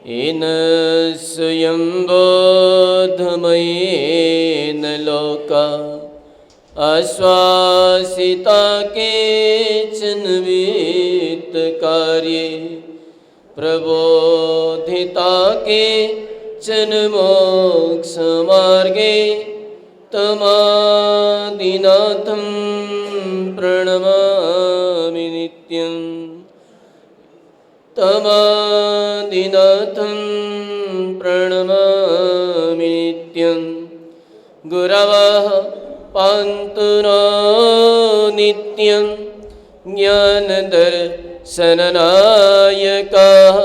येन स्वयं बोधमयेन लोका आश्वासिता केचन वित्तकार्ये प्रबोधिता केचन मोक्षमार्गे तमादिनाथं प्रणमामि नित्यम् तमादिनाथं प्रणमामि नित्यं। गुरवः पान्तु नो नित्यं ज्ञानदर्शननायकाः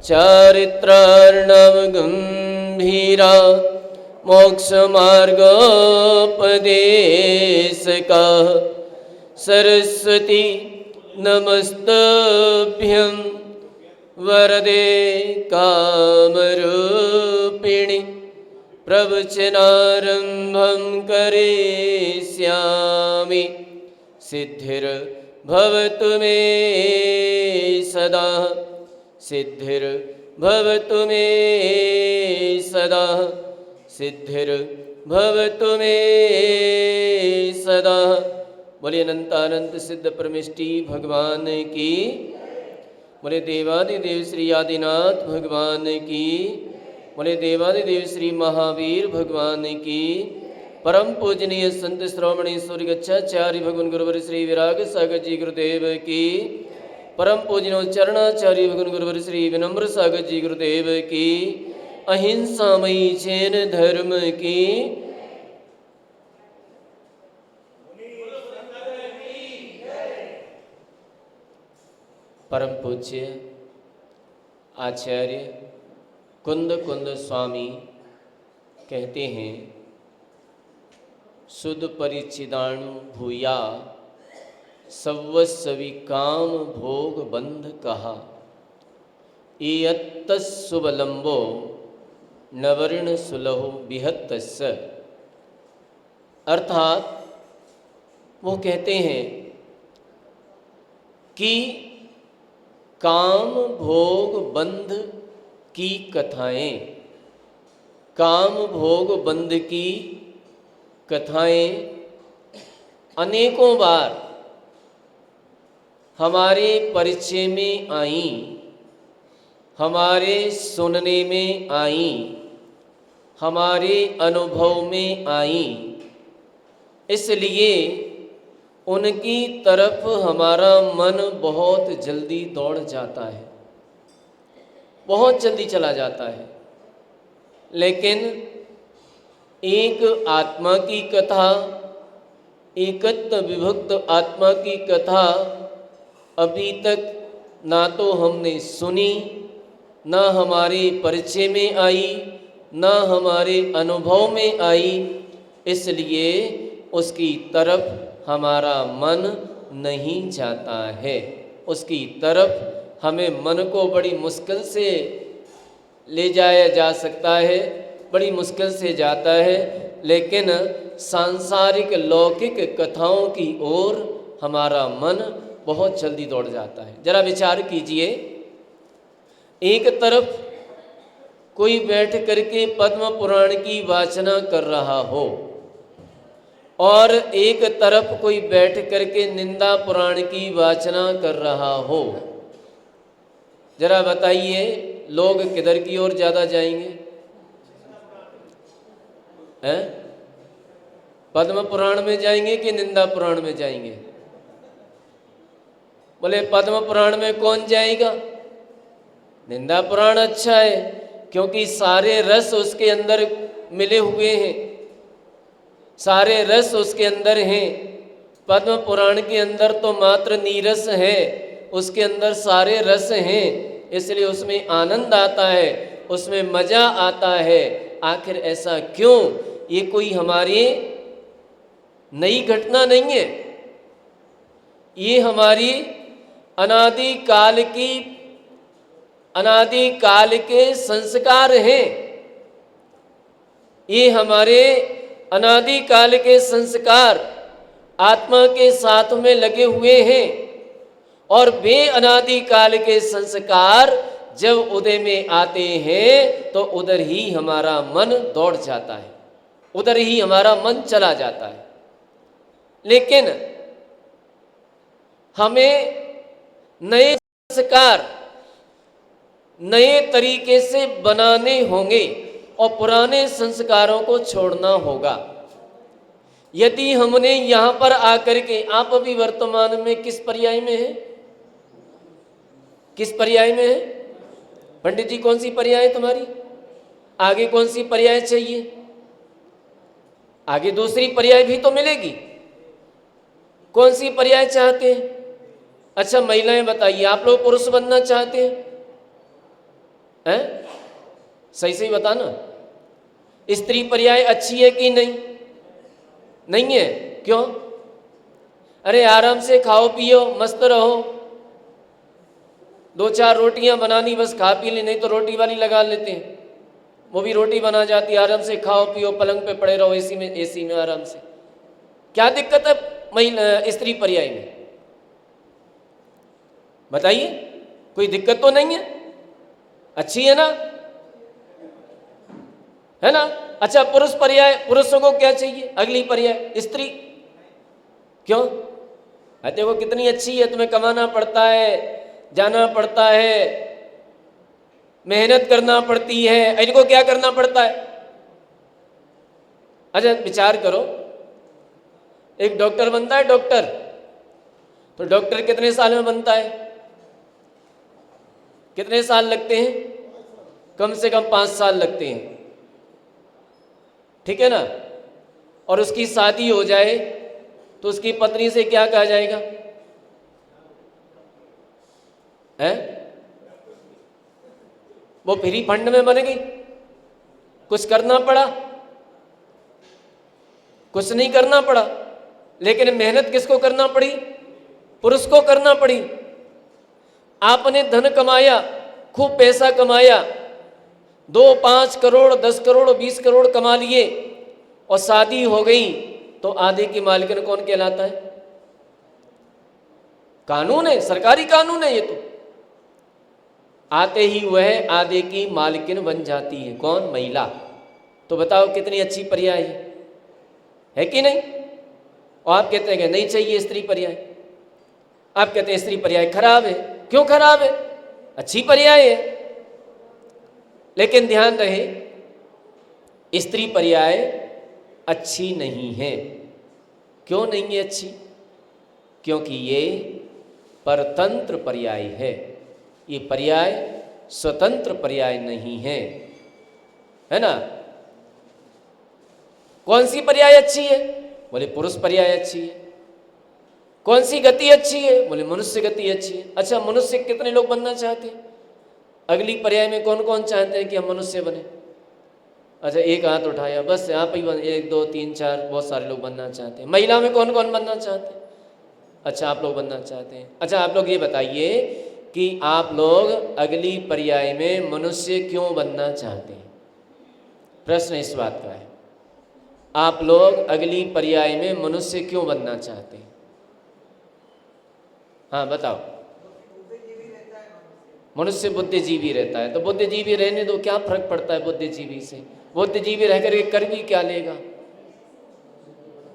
चारित्रार्णवगम्भीरा मोक्षमार्गोपदेशकाः सरस्वती नमस्तभ्यं वरदे कामरूपिणि प्रवचनारम्भं करिष्यामि सिद्धिर्भवतु मे सदा सिद्धिर्भवतु मे सदा सिद्धिर्भवतु मे सदा। बोलिए अनंतानंत सिद्ध परमेष्टि भगवान की, बोले देवादिदेव श्री आदिनाथ भगवान की, बोले देवादिदेव श्री महावीर भगवान की। परम पूजनीय संत श्रोमणेश्वरी गच्छाचार्य भगवान गुरुवर श्री विराग सागर जी गुरुदेव की। परम पूजनीय चरणाचार्य भगवान गुरुवर श्री विनम्र सागर जी गुरुदेव की। अहिंसामयी जैन धर्म की। परम पूज्य आचार्य कुंद कुंद स्वामी कहते हैं, सुध परिचिदाणु भूया सवस्वी काम भोग बंध कहा एयत्तस्सुबलंबो नवर्ण सुलहो बिहत्तस्स। अर्थात वो कहते हैं कि काम भोग बंध की कथाएं, काम भोग बंध की कथाएं अनेकों बार हमारे परिचय में आईं, हमारे सुनने में आईं, हमारे अनुभव में आईं। इसलिए उनकी तरफ हमारा मन बहुत जल्दी दौड़ जाता है, बहुत जल्दी चला जाता है। लेकिन एक आत्मा की कथा, एकत्व विभक्त आत्मा की कथा अभी तक ना तो हमने सुनी, ना हमारे परिचय में आई, ना हमारे अनुभव में आई। इसलिए उसकी तरफ हमारा मन नहीं जाता है, उसकी तरफ हमें मन को बड़ी मुश्किल से ले जाया जा सकता है, बड़ी मुश्किल से जाता है। लेकिन सांसारिक लौकिक कथाओं की ओर हमारा मन बहुत जल्दी दौड़ जाता है। जरा विचार कीजिए, एक तरफ कोई बैठ करके पद्म पुराण की वाचना कर रहा हो और एक तरफ कोई बैठ करके निंदा पुराण की वाचना कर रहा हो। जरा बताइए लोग किधर की ओर ज़्यादा जाएंगे? हैं? पद्म पुराण में जाएंगे कि निंदा पुराण में जाएंगे? बोले पद्म पुराण में कौन जाएगा? निंदा पुराण अच्छा है, क्योंकि सारे रस उसके अंदर मिले हुए हैं, सारे रस उसके अंदर हैं। पद्म पुराण के अंदर तो मात्र नीरस है, उसके अंदर सारे रस हैं, इसलिए उसमें आनंद आता है, उसमें मज़ा आता है। आखिर ऐसा क्यों? ये कोई हमारी नई घटना नहीं है, ये हमारी अनादिकाल के संस्कार हैं। ये हमारे अनादिकाल के संस्कार आत्मा के साथ में लगे हुए हैं और वे अनादिकाल के संस्कार जब उदय में आते हैं तो उधर ही हमारा मन दौड़ जाता है, उधर ही हमारा मन चला जाता है। लेकिन हमें नए संस्कार नए तरीके से बनाने होंगे और पुराने संस्कारों को छोड़ना होगा। यदि हमने यहां पर आकर के, आप अभी वर्तमान में किस पर्याय में है, किस पर्याय में है पंडित जी? कौन सी पर्याय तुम्हारी? आगे कौन सी पर्याय चाहिए? आगे दूसरी पर्याय भी तो मिलेगी। कौन सी पर्याय चाहते हैं? अच्छा महिलाएं बताइए, आप लोग पुरुष बनना चाहते हैं? सही सही बताना। स्त्री पर्याय अच्छी है कि नहीं? नहीं है। क्यों? अरे आराम से खाओ पियो, मस्त रहो, 2-4 रोटियां बनानी, बस खा पी ली, नहीं तो रोटी वाली लगा लेते हैं, वो भी रोटी बना जाती है। आराम से खाओ पियो, पलंग पे पड़े रहो, एसी में आराम से। क्या दिक्कत है महिला स्त्री पर्याय में? बताइए, कोई दिक्कत तो नहीं है? अच्छी है ना, है ना? अच्छा पुरुष पर्याय, पुरुषों को क्या चाहिए? अगली पर्याय स्त्री। क्यों? देखो कितनी अच्छी है, तुम्हें कमाना पड़ता है, जाना पड़ता है, मेहनत करना पड़ती है, इनको क्या करना पड़ता है? अच्छा विचार करो, एक डॉक्टर बनता है, डॉक्टर, तो डॉक्टर कितने साल में बनता है? कितने साल लगते हैं? कम से कम 5 साल लगते हैं, ठीक है ना? और उसकी शादी हो जाए तो उसकी पत्नी से क्या कहा जाएगा? है वो फ्री फंड में बन गई, कुछ करना पड़ा? कुछ नहीं करना पड़ा, लेकिन मेहनत किसको करना पड़ी? पुरुष को करना पड़ी। आपने धन कमाया, खूब पैसा कमाया, 2-5 करोड़ 10 करोड़ 20 करोड़ कमा लिए और शादी हो गई, तो आधे की मालिकन कौन कहलाता है? कानून है, सरकारी कानून है ये तो। आते ही वह आधे की मालिकिन बन जाती है। कौन? महिला। तो बताओ कितनी अच्छी पर्याय है कि नहीं? और आप कहते हैं कि नहीं चाहिए स्त्री पर्याय, आप कहते हैं स्त्री पर्याय खराब है। क्यों खराब है? अच्छी पर्याय है। लेकिन ध्यान रहे, स्त्री पर्याय अच्छी नहीं है। क्यों नहीं है अच्छी? क्योंकि ये परतंत्र पर्याय है, ये पर्याय स्वतंत्र पर्याय नहीं है ना? कौन सी पर्याय अच्छी है? बोले पुरुष पर्याय अच्छी है। कौन सी गति अच्छी है? बोले मनुष्य गति अच्छी है। अच्छा मनुष्य कितने लोग बनना चाहते हैं? अगली पर्याय में कौन कौन चाहते हैं कि हम मनुष्य बने? अच्छा एक हाथ उठाया, बस आप ही 1 2 3 4, बहुत सारे लोग बनना चाहते हैं। महिला में कौन कौन बनना चाहते हैं? अच्छा आप लोग बनना चाहते हैं। अच्छा आप लोग ये बताइए कि आप लोग अगली पर्याय में मनुष्य क्यों बनना चाहते हैं? प्रश्न इस बात का है, आप लोग अगली पर्याय में मनुष्य क्यों बनना चाहते हैं? हाँ बताओ। मनुष्य बुद्धिजीवी रहता है, तो बुद्धिजीवी रहने दो, क्या फर्क पड़ता है बुद्धिजीवी से? बुद्धिजीवी रह करके कर भी क्या लेगा?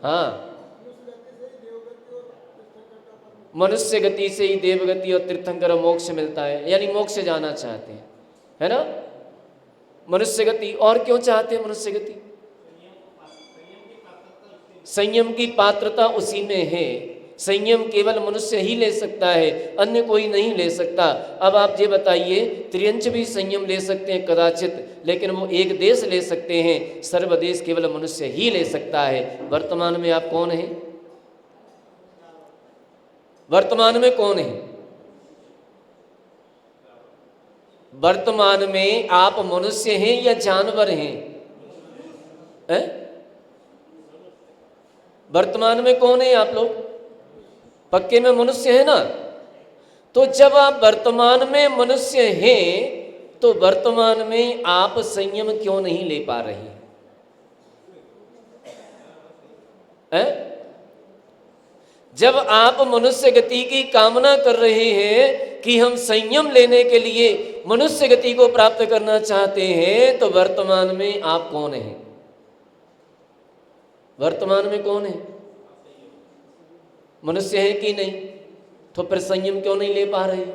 हाँ, मनुष्य गति से ही देवगति और तीर्थंकर मोक्ष मिलता है, यानी मोक्ष जाना चाहते हैं, है ना? मनुष्य गति। और क्यों चाहते हैं मनुष्य गति? संयम की पात्रता उसी में है। संयम केवल मनुष्य ही ले सकता है, अन्य कोई नहीं ले सकता। अब आप ये बताइए, त्रियंच भी संयम ले सकते हैं कदाचित, लेकिन वो एक देश ले सकते हैं, सर्वदेश केवल मनुष्य ही ले सकता है। वर्तमान में आप कौन हैं? वर्तमान में कौन है? वर्तमान में आप मनुष्य हैं या जानवर हैं? वर्तमान में कौन है आप लोग? पक्के में मनुष्य है ना? तो जब आप वर्तमान में मनुष्य हैं, तो वर्तमान में आप संयम क्यों नहीं ले पा रहे हैं? जब आप मनुष्य गति की कामना कर रहे हैं कि हम संयम लेने के लिए मनुष्य गति को प्राप्त करना चाहते हैं तो वर्तमान में आप कौन हैं? वर्तमान में कौन है? मनुष्य है कि नहीं? तो फिर संयम क्यों नहीं ले पा रहे?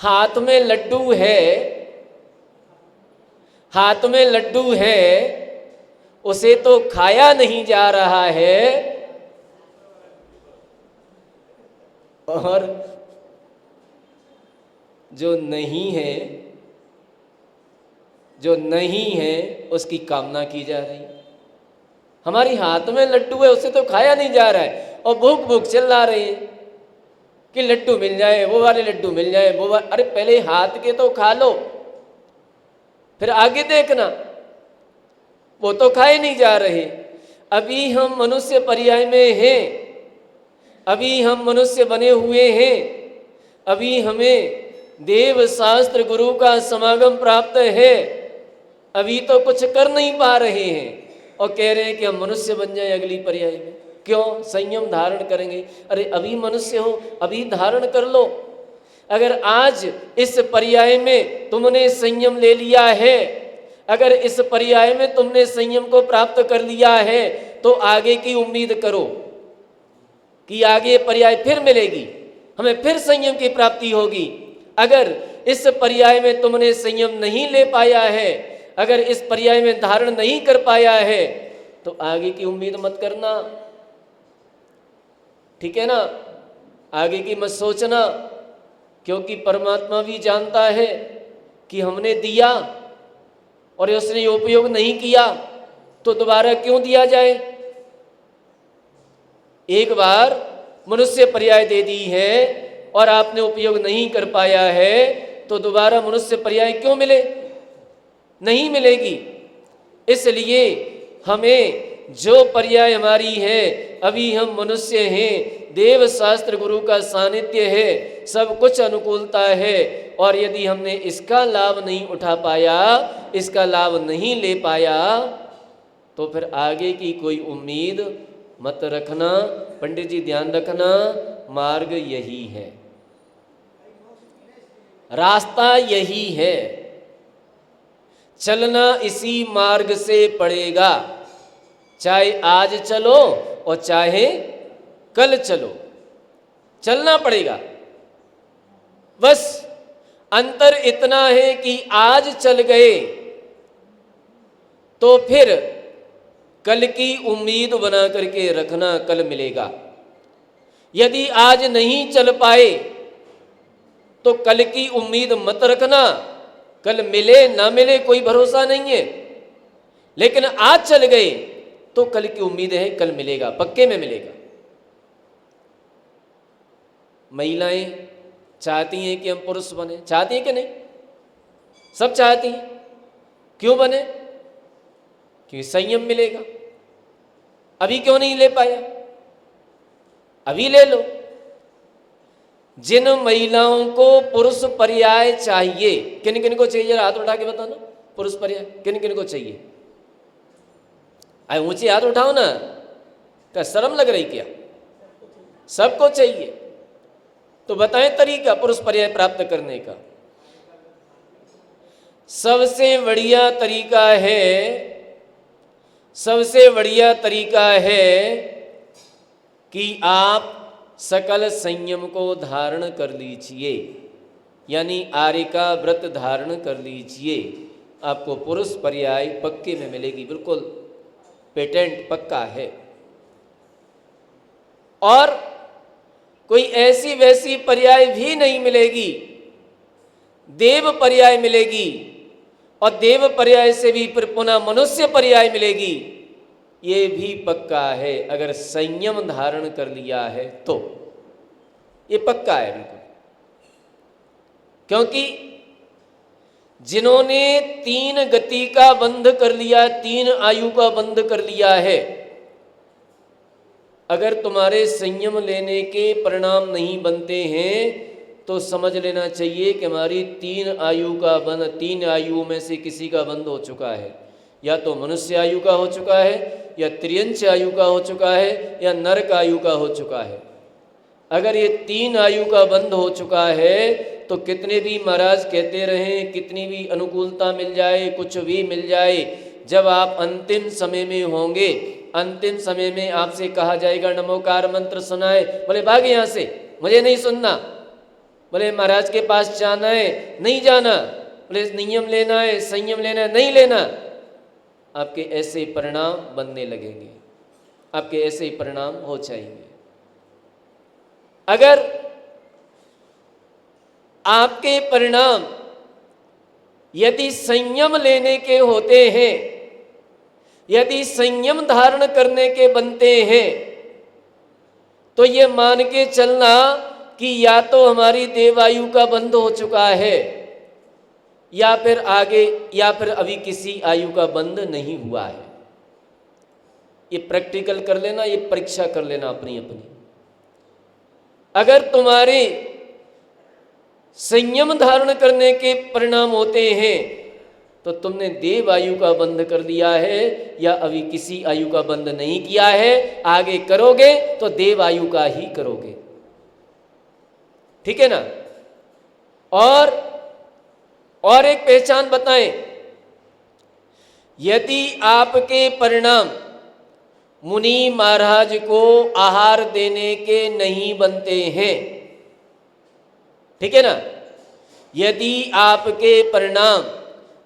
हाथ में लड्डू है, हाथ में लड्डू है, उसे तो खाया नहीं जा रहा है, और जो नहीं है, जो नहीं है उसकी कामना की जा रही। हमारी हाथ में लड्डू है, उसे तो खाया नहीं जा रहा है, और भूख भूख चिल्ला रही है कि लड्डू मिल जाए, वो वाले लड्डू मिल जाए, वो वाले। अरे पहले हाथ के तो खा लो, फिर आगे देखना। वो तो खाए नहीं जा रहे। अभी हम मनुष्य पर्याय में हैं, अभी हम मनुष्य बने हुए हैं, अभी हमें देव शास्त्र गुरु का समागम प्राप्त है, अभी तो कुछ कर नहीं पा रहे हैं और कह रहे हैं कि हम मनुष्य बन जाए अगली पर्याय में। क्यों? संयम धारण करेंगे। अरे अभी मनुष्य हो, अभी धारण कर लो। अगर आज इस पर्याय में तुमने संयम ले लिया है, अगर इस पर्याय में तुमने संयम को प्राप्त कर लिया है, तो आगे की उम्मीद करो कि आगे पर्याय फिर मिलेगी, हमें फिर संयम की प्राप्ति होगी। अगर इस पर्याय में तुमने संयम नहीं ले पाया है, अगर इस पर्याय में धारण नहीं कर पाया है, तो आगे की उम्मीद मत करना, ठीक है ना? आगे की मत सोचना, क्योंकि परमात्मा भी जानता है कि हमने दिया और उसने उपयोग नहीं किया, तो दोबारा क्यों दिया जाए? एक बार मनुष्य पर्याय दे दी है और आपने उपयोग नहीं कर पाया है, तो दोबारा मनुष्य पर्याय क्यों मिले? नहीं मिलेगी। इसलिए हमें जो पर्याय हमारी है, अभी हम मनुष्य हैं, देव शास्त्र गुरु का सानिध्य है, सब कुछ अनुकूलता है, और यदि हमने इसका लाभ नहीं उठा पाया, इसका लाभ नहीं ले पाया, तो फिर आगे की कोई उम्मीद मत रखना। पंडित जी ध्यान रखना, मार्ग यही है, रास्ता यही है, चलना इसी मार्ग से पड़ेगा। चाहे आज चलो और चाहे कल चलो, चलना पड़ेगा। बस अंतर इतना है कि आज चल गए तो फिर कल की उम्मीद बना करके रखना, कल मिलेगा। यदि आज नहीं चल पाए तो कल की उम्मीद मत रखना, कल मिले ना मिले कोई भरोसा नहीं है। लेकिन आज चल गए तो कल की उम्मीद है, कल मिलेगा, पक्के में मिलेगा। महिलाएं चाहती हैं कि हम पुरुष बने, चाहती हैं कि नहीं? सब चाहती हैं। क्यों बने? क्योंकि संयम मिलेगा। अभी क्यों नहीं ले पाया? अभी ले लो। जिन महिलाओं को पुरुष पर्याय चाहिए, किन किन को चाहिए? हाथ उठा के बताना। पुरुष पर्याय किन किन को चाहिए? आए ऊंचे हाथ उठाओ ना, क्या शर्म लग रही क्या? सबको चाहिए। तो बताएं तरीका पुरुष पर्याय प्राप्त करने का। सबसे बढ़िया तरीका है, सबसे बढ़िया तरीका है कि आप सकल संयम को धारण कर लीजिए, यानी आर्य का व्रत धारण कर लीजिए। आपको पुरुष पर्याय पक्के में मिलेगी, बिल्कुल पेटेंट पक्का है। और कोई ऐसी वैसी पर्याय भी नहीं मिलेगी, देव पर्याय मिलेगी, और देव पर्याय से भी फिर पुनः मनुष्य पर्याय मिलेगी। ये भी पक्का है, अगर संयम धारण कर लिया है तो ये पक्का है बिल्कुल। क्योंकि जिन्होंने 3 गति का बंध कर लिया, 3 आयु का बंध कर लिया है, अगर तुम्हारे संयम लेने के परिणाम नहीं बनते हैं तो समझ लेना चाहिए कि हमारी 3 आयु का बंध, 3 आयु में से किसी का बंध हो चुका है। या तो मनुष्य आयु का हो चुका है, या त्रियंच आयु का हो चुका है, या नरक आयु का हो चुका है। अगर ये 3 आयु का बंध हो चुका है तो कितने भी महाराज कहते रहें, कितनी भी अनुकूलता मिल जाए, कुछ भी मिल जाए, जब आप अंतिम समय में होंगे, अंतिम समय में आपसे कहा जाएगा नमोकार मंत्र सुनाए, बोले भाग यहाँ से, मुझे नहीं सुनना। बोले महाराज के पास जाना है, नहीं जाना। बोले नियम लेना है, संयम लेना है, नहीं लेना। आपके ऐसे परिणाम बनने लगेंगे, आपके ऐसे परिणाम हो जाएंगे। अगर आपके परिणाम यदि संयम लेने के होते हैं, यदि संयम धारण करने के बनते हैं, तो ये मान के चलना कि या तो हमारी देवायु का बंध हो चुका है, या फिर आगे, या फिर अभी किसी आयु का बंध नहीं हुआ है। ये प्रैक्टिकल कर लेना, ये परीक्षा कर लेना अपनी अपनी। अगर तुम्हारे संयम धारण करने के परिणाम होते हैं तो तुमने देव आयु का बंध कर लिया है, या अभी किसी आयु का बंध नहीं किया है। आगे करोगे तो देव आयु का ही करोगे, ठीक है ना। और एक पहचान बताएं, यदि आपके परिणाम मुनि महाराज को आहार देने के नहीं बनते हैं, ठीक है ना, यदि आपके परिणाम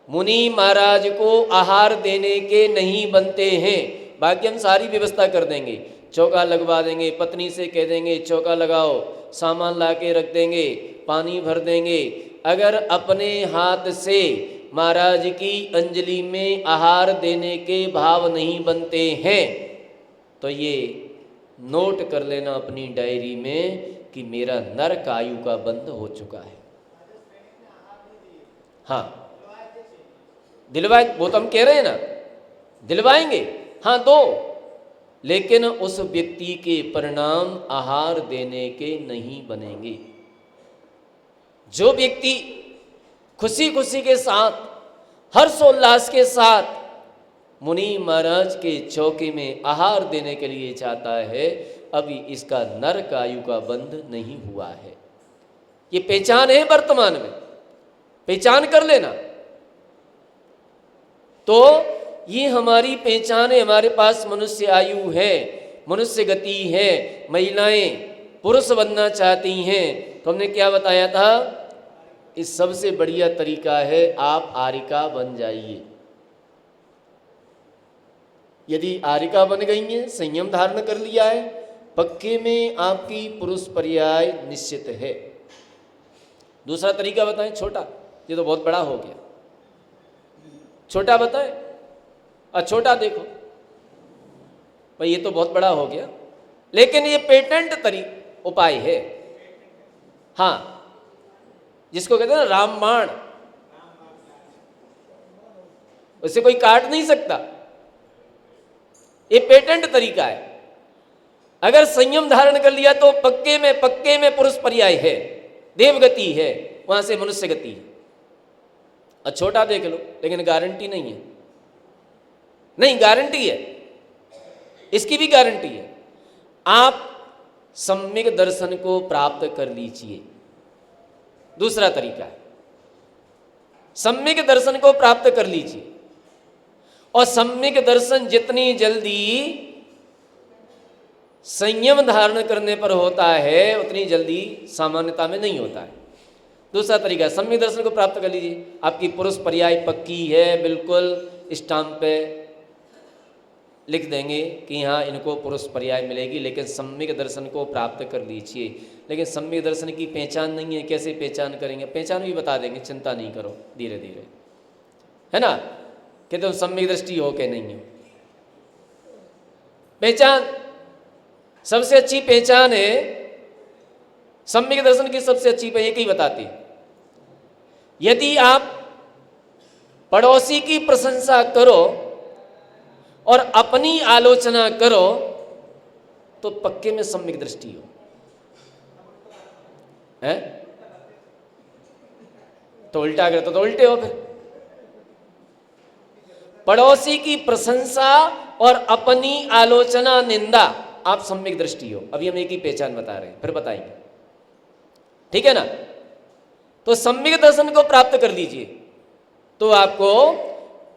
मुनि महाराज को आहार देने के नहीं बनते हैं, बाकी हम सारी व्यवस्था कर देंगे, चौका लगवा देंगे, पत्नी से कह देंगे चौका लगाओ, सामान ला के रख देंगे, पानी भर देंगे। अगर अपने हाथ से महाराज की अंजलि में आहार देने के भाव नहीं बनते हैं, तो ये नोट कर लेना अपनी डायरी में कि मेरा नरक आयु का बंध हो चुका है। हाँ, दिलवाए, वो तो हम कह रहे हैं ना, दिलवाएंगे, हाँ दो, लेकिन उस व्यक्ति के परिणाम आहार देने के नहीं बनेंगे। जो व्यक्ति खुशी खुशी के साथ, हर्षोल्लास के साथ मुनि महाराज के चौके में आहार देने के लिए जाता है, अभी इसका नरक आयु का बंध नहीं हुआ है। ये पहचान है, वर्तमान में पहचान कर लेना। तो ये हमारी पहचान है, हमारे पास मनुष्य आयु है, मनुष्य गति है। महिलाएं पुरुष बनना चाहती हैं, तो हमने क्या बताया था, इस सबसे बढ़िया तरीका है आप आरिका बन जाइए। यदि आरिका बन गई हैं, संयम धारण कर लिया है, पक्के में आपकी पुरुष पर्याय निश्चित है। दूसरा तरीका बताएं, छोटा, ये तो बहुत बड़ा हो गया, छोटा बताएं। छोटा देखो भाई, ये तो बहुत बड़ा हो गया, लेकिन ये पेटेंट उपाय है। हाँ, जिसको कहते हैं ना रामबाण, उसे कोई काट नहीं सकता, ये पेटेंट तरीका है। अगर संयम धारण कर लिया तो पक्के में पुरुष पर्याय है, देवगति है, वहां से मनुष्य गति है। और छोटा देख लो, लेकिन गारंटी नहीं है, नहीं गारंटी है, इसकी भी गारंटी है। आप सम्यक दर्शन को प्राप्त कर लीजिए। दूसरा तरीका है, सम्यक दर्शन को प्राप्त कर लीजिए, और सम्यक दर्शन जितनी जल्दी संयम धारण करने पर होता है, उतनी जल्दी सामान्यता में नहीं होता है। दूसरा तरीका है, सम्यक दर्शन को प्राप्त कर लीजिए, आपकी पुरुष पर्याय पक्की है, बिल्कुल स्टाम्प पे लिख देंगे कि हाँ इनको पुरुष पर्याय मिलेगी, लेकिन सम्यक दर्शन को प्राप्त कर लीजिए। लेकिन सम्यक दर्शन की पहचान नहीं है, कैसे पहचान करेंगे, पहचान भी बता देंगे, चिंता नहीं करो, धीरे धीरे, है ना, कि तुम सम्यक दृष्टि हो कि नहीं हो। पहचान, सबसे अच्छी पहचान है, सम्यक दर्शन की सबसे अच्छी पहचान एक ही बताती है, यदि आप पड़ोसी की प्रशंसा करो और अपनी आलोचना करो तो पक्के में सम्यक दृष्टि हो, है? तो उल्टा करते तो उल्टे हो। फिर पड़ोसी की प्रशंसा और अपनी आलोचना निंदा, आप सम्यक दृष्टि हो। अभी हम एक ही पहचान बता रहे हैं, फिर बताएंगे, ठीक है ना। तो सम्यक दर्शन को प्राप्त कर लीजिए, तो आपको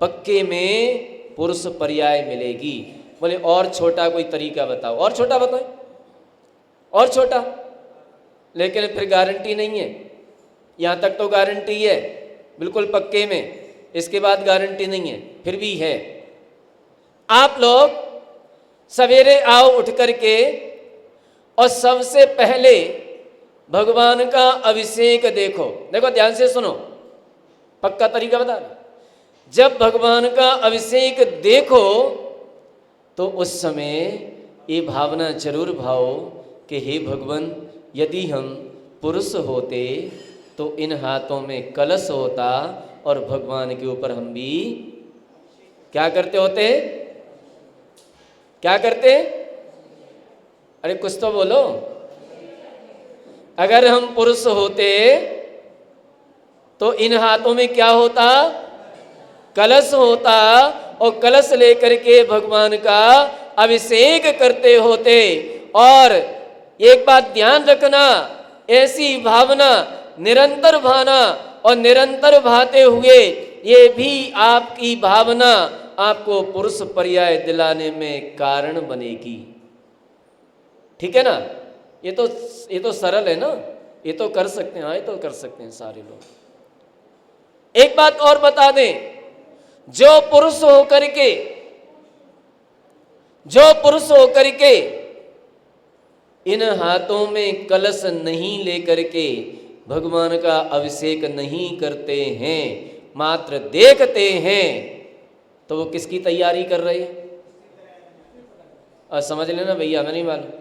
पक्के में पुरुष पर्याय मिलेगी। बोले और छोटा कोई तरीका बताओ, और छोटा बताएं, और छोटा, लेकिन फिर गारंटी नहीं है। यहाँ तक तो गारंटी है बिल्कुल पक्के में, इसके बाद गारंटी नहीं है। फिर भी है, आप लोग सवेरे आओ उठ करके और सबसे पहले भगवान का अभिषेक देखो। देखो ध्यान से सुनो, पक्का तरीका बता रहा। जब भगवान का अभिषेक देखो तो उस समय ये भावना जरूर भाओ कि हे भगवान, यदि हम पुरुष होते तो इन हाथों में कलश होता और भगवान के ऊपर हम भी क्या करते होते, क्या करते? अरे कुछ तो बोलो। अगर हम पुरुष होते तो इन हाथों में क्या होता? कलश होता, और कलश लेकर के भगवान का अभिषेक करते होते। और एक बात ध्यान रखना, ऐसी भावना निरंतर भाना और निरंतर भाते हुए ये भी आपकी भावना आपको पुरुष पर्याय दिलाने में कारण बनेगी। ठीक है ना? ये तो सरल है ना, ये तो कर सकते हैं। हाँ, ये तो कर सकते हैं सारे लोग। एक बात और बता दें, जो पुरुष होकर के इन हाथों में कलश नहीं लेकर के भगवान का अभिषेक नहीं करते हैं, मात्र देखते हैं, तो वो किसकी तैयारी कर रहे हैं? और समझ लेना भैया, हमें नहीं मालूम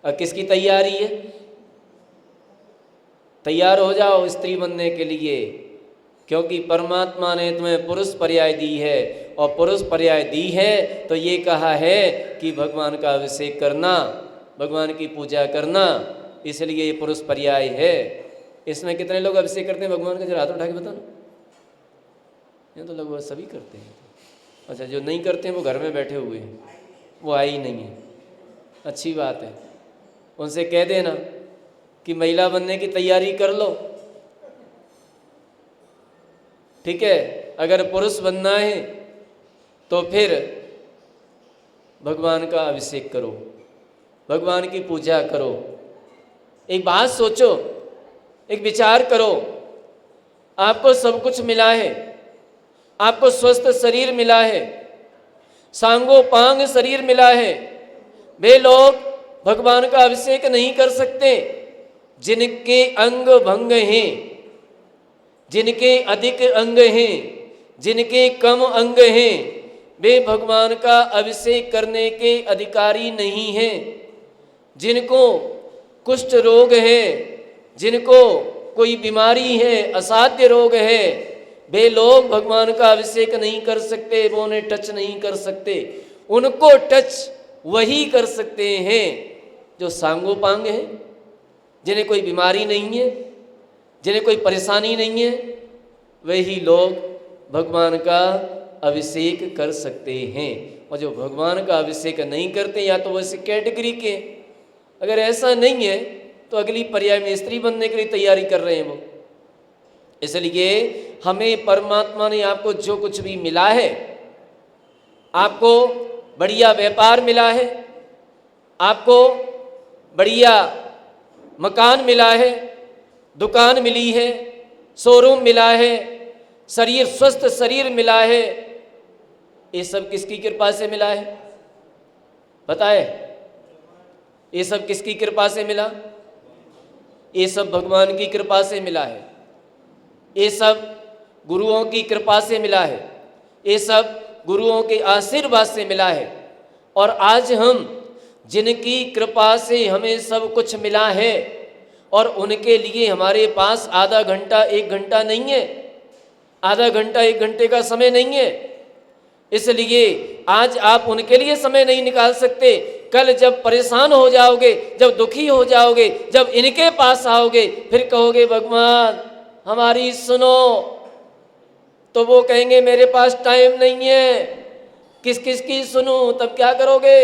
किसकी तैयारी है। तैयार हो जाओ स्त्री बनने के लिए, क्योंकि परमात्मा ने तुम्हें पुरुष पर्याय दी है, और पुरुष पर्याय दी है तो ये कहा है कि भगवान का अभिषेक करना, भगवान की पूजा करना, इसलिए ये पुरुष पर्याय है। इसमें कितने लोग अभिषेक करते हैं भगवान का? जरा हाथ उठा के बताना। ये तो लगभग सभी करते हैं। अच्छा, जो नहीं करते हैं वो घर में बैठे हुए हैं, वो आए ही नहीं है। अच्छी बात है, उनसे कह देना कि महिला बनने की तैयारी कर लो। ठीक है, अगर पुरुष बनना है तो फिर भगवान का अभिषेक करो, भगवान की पूजा करो। एक बात सोचो, एक विचार करो, आपको सब कुछ मिला है, आपको स्वस्थ शरीर मिला है, सांगोपांग शरीर मिला है। वे लोग भगवान का अभिषेक नहीं कर सकते जिनके अंग भंग हैं, जिनके अधिक अंग हैं, जिनके कम अंग हैं, वे भगवान का अभिषेक करने के अधिकारी नहीं हैं। जिनको कुष्ठ रोग है, जिनको कोई बीमारी है, असाध्य रोग है, वे लोग भगवान का अभिषेक नहीं कर सकते, वो उन्हें टच नहीं कर सकते। उनको टच वही कर सकते हैं जो सांगोपांग हैं, जिन्हें कोई बीमारी नहीं है, जिन्हें कोई परेशानी नहीं है, वही लोग भगवान का अभिषेक कर सकते हैं। और जो भगवान का अभिषेक नहीं करते, या तो वैसे कैटेगरी के, अगर ऐसा नहीं है तो अगली पर्याय में स्त्री बनने के लिए तैयारी कर रहे हैं वो। इसलिए हमें परमात्मा ने आपको जो कुछ भी मिला है, आपको बढ़िया व्यापार मिला है, आपको बढ़िया मकान मिला है, दुकान मिली है, शोरूम मिला है, शरीर स्वस्थ शरीर मिला है, ये सब किसकी कृपा से मिला है? बताए, ये सब किसकी कृपा से मिला? ये सब भगवान की कृपा से मिला है, ये सब गुरुओं की कृपा से मिला है, ये सब गुरुओं के आशीर्वाद से मिला है। और आज हम जिनकी कृपा से हमें सब कुछ मिला है, और उनके लिए हमारे पास आधा घंटा एक घंटा नहीं है, आधा घंटा एक घंटे का समय नहीं है। इसलिए आज आप उनके लिए समय नहीं निकाल सकते। कल जब परेशान हो जाओगे, जब दुखी हो जाओगे, जब इनके पास आओगे, फिर कहोगे भगवान हमारी सुनो, तो वो कहेंगे मेरे पास टाइम नहीं है, किस किस की सुनूं, तब क्या करोगे?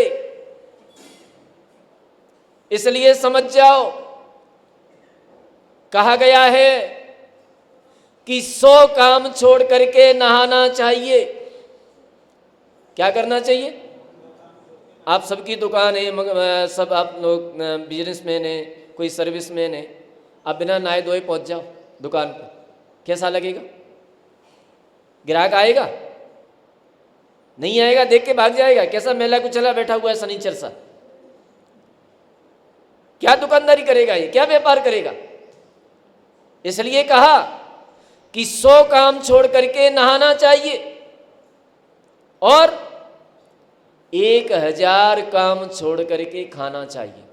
इसलिए समझ जाओ, कहा गया है कि 100 काम छोड़ करके नहाना चाहिए। क्या करना चाहिए? आप सबकी दुकान है, सब आप लोग बिजनेसमैन है, कोई सर्विसमैन है, आप बिना नहाए धोए पहुंच जाओ दुकान पर, कैसा लगेगा? ग्राहक आएगा? नहीं आएगा, देख के भाग जाएगा। कैसा मेला कुचला बैठा हुआ है सनीचर सा, क्या दुकानदारी करेगा ये, क्या व्यापार करेगा? इसलिए कहा कि 100 काम छोड़ करके नहाना चाहिए और 1000 काम छोड़ करके खाना चाहिए।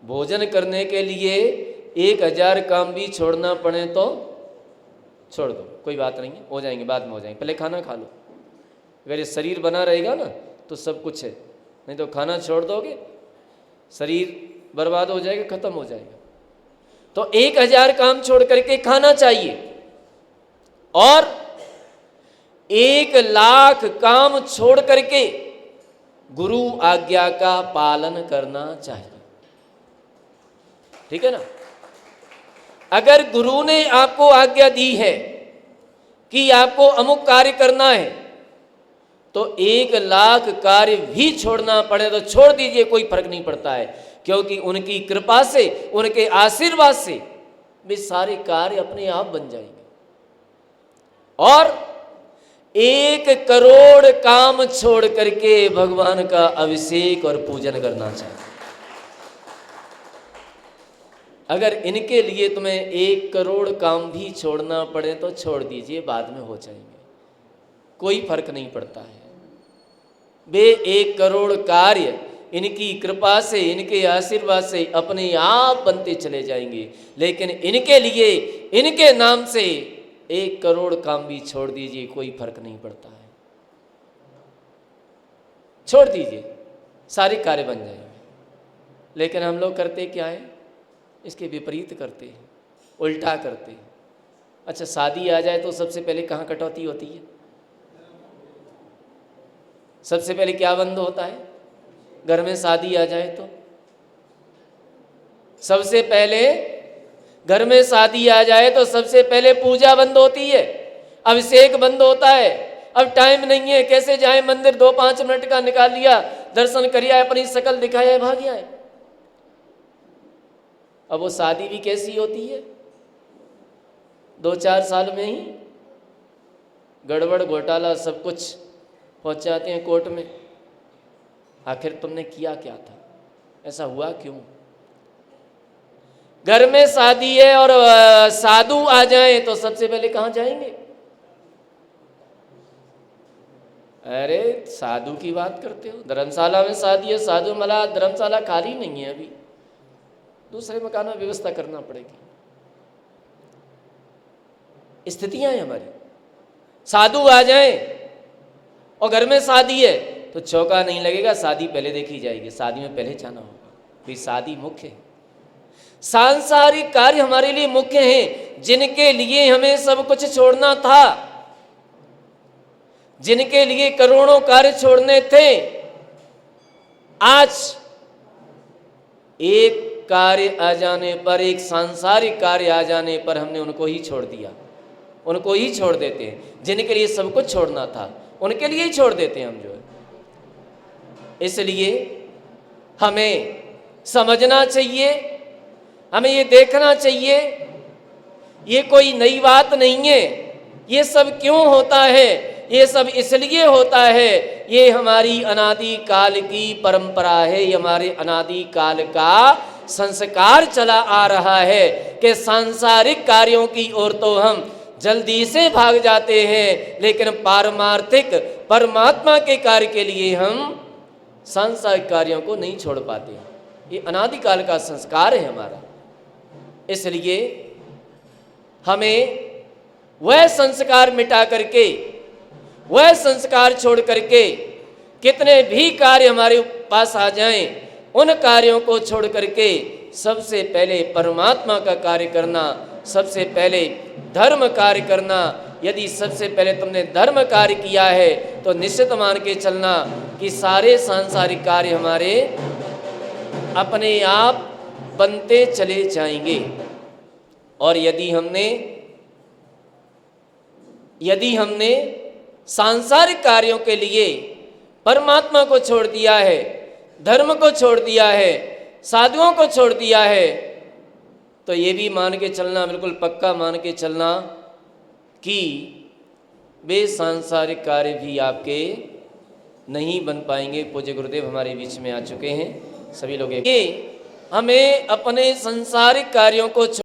भोजन करने के लिए 1000 काम भी छोड़ना पड़े तो छोड़ दो, कोई बात नहीं है, हो जाएंगे, बाद में हो जाएंगे, पहले खाना खा लो। अगर ये शरीर बना रहेगा ना तो सब कुछ है, नहीं तो खाना छोड़ दोगे शरीर बर्बाद हो जाएगा, खत्म हो जाएगा। तो 1000 काम छोड़ करके खाना चाहिए और 1,00,000 काम छोड़ करके गुरु आज्ञा का पालन करना चाहिए। ठीक है ना? अगर गुरु ने आपको आज्ञा दी है कि आपको अमुक कार्य करना है तो 1,00,000 कार्य भी छोड़ना पड़े तो छोड़ दीजिए, कोई फर्क नहीं पड़ता है, क्योंकि उनकी कृपा से, उनके आशीर्वाद से वे सारे कार्य अपने आप बन जाएंगे। और 1 करोड़ काम छोड़ करके भगवान का अभिषेक और पूजन करना चाहिए। अगर इनके लिए तुम्हें 1 करोड़ काम भी छोड़ना पड़े तो छोड़ दीजिए, बाद में हो जाएंगे, कोई फर्क नहीं पड़ता है। वे 1 करोड़ कार्य इनकी कृपा से, इनके आशीर्वाद से अपने आप बनते चले जाएंगे। लेकिन इनके लिए, इनके नाम से 1 करोड़ काम भी छोड़ दीजिए, कोई फर्क नहीं पड़ता है, छोड़ दीजिए, सारे कार्य बन जाएंगे। लेकिन हम लोग करते क्या है? इसके विपरीत करते हैं, उल्टा करते हैं। अच्छा, शादी आ जाए तो सबसे पहले कहाँ कटौती होती है? सबसे पहले क्या बंद होता है? घर में शादी आ जाए तो सबसे पहले, घर में शादी आ जाए तो सबसे पहले पूजा बंद होती है, अभिषेक बंद होता है। अब टाइम नहीं है, कैसे जाए मंदिर, 2-5 मिनट का निकाल लिया, दर्शन करिया, अपनी शकल दिखाया, भाग गया है। अब वो शादी भी कैसी होती है? 2-4 साल में ही गड़बड़ घोटाला सब कुछ पहुंच जाते हैं कोर्ट में। आखिर तुमने किया क्या था? ऐसा हुआ क्यों? घर में शादी है और साधु आ जाएं तो सबसे पहले कहाँ जाएंगे? अरे साधु की बात करते हो, धर्मशाला में शादी है, साधु मला धर्मशाला खाली नहीं है, अभी दूसरे मकान में व्यवस्था करना पड़ेगी। स्थितियां हैं हमारी। साधु आ जाए और घर में शादी है तो चौका नहीं लगेगा, शादी पहले देखी जाएगी, शादी में पहले जाना होगा, फिर शादी मुख्य है। सांसारिक कार्य हमारे लिए मुख्य हैं, जिनके लिए हमें सब कुछ छोड़ना था, जिनके लिए करोड़ों कार्य छोड़ने थे, आज एक कार्य आ जाने पर, एक सांसारिक कार्य आ जाने पर हमने उनको ही छोड़ दिया, उनको ही छोड़ देते हैं। जिनके लिए सब कुछ छोड़ना था उनके लिए ही छोड़ देते हैं हम जो है। इसलिए हमें समझना चाहिए, हमें ये देखना चाहिए, ये कोई नई बात नहीं है। ये सब क्यों होता है? ये सब इसलिए होता है, ये हमारी अनादि काल की परंपरा है, ये हमारे अनादि काल का संस्कार चला आ रहा है कि सांसारिक कार्यों की ओर तो हम जल्दी से भाग जाते हैं, लेकिन पारमार्थिक परमात्मा के कार्य के लिए हम सांसारिक कार्यों को नहीं छोड़ पाते। ये अनादिकाल का संस्कार है हमारा। इसलिए हमें वह संस्कार मिटा करके, वह संस्कार छोड़ करके, कितने भी कार्य हमारे पास आ जाएं, उन कार्यों को छोड़ करके सबसे पहले परमात्मा का कार्य करना, सबसे पहले धर्म कार्य करना। यदि सबसे पहले तुमने धर्म कार्य किया है तो निश्चित मान के चलना कि सारे सांसारिक कार्य हमारे अपने आप बनते चले जाएंगे। और यदि हमने सांसारिक कार्यों के लिए परमात्मा को छोड़ दिया है, धर्म को छोड़ दिया है, साधुओं को छोड़ दिया है, तो ये भी मान के चलना, बिल्कुल पक्का मान के चलना कि वे सांसारिक कार्य भी आपके नहीं बन पाएंगे। पूज्य गुरुदेव हमारे बीच में आ चुके हैं। सभी लोग ये हमें अपने सांसारिक कार्यों को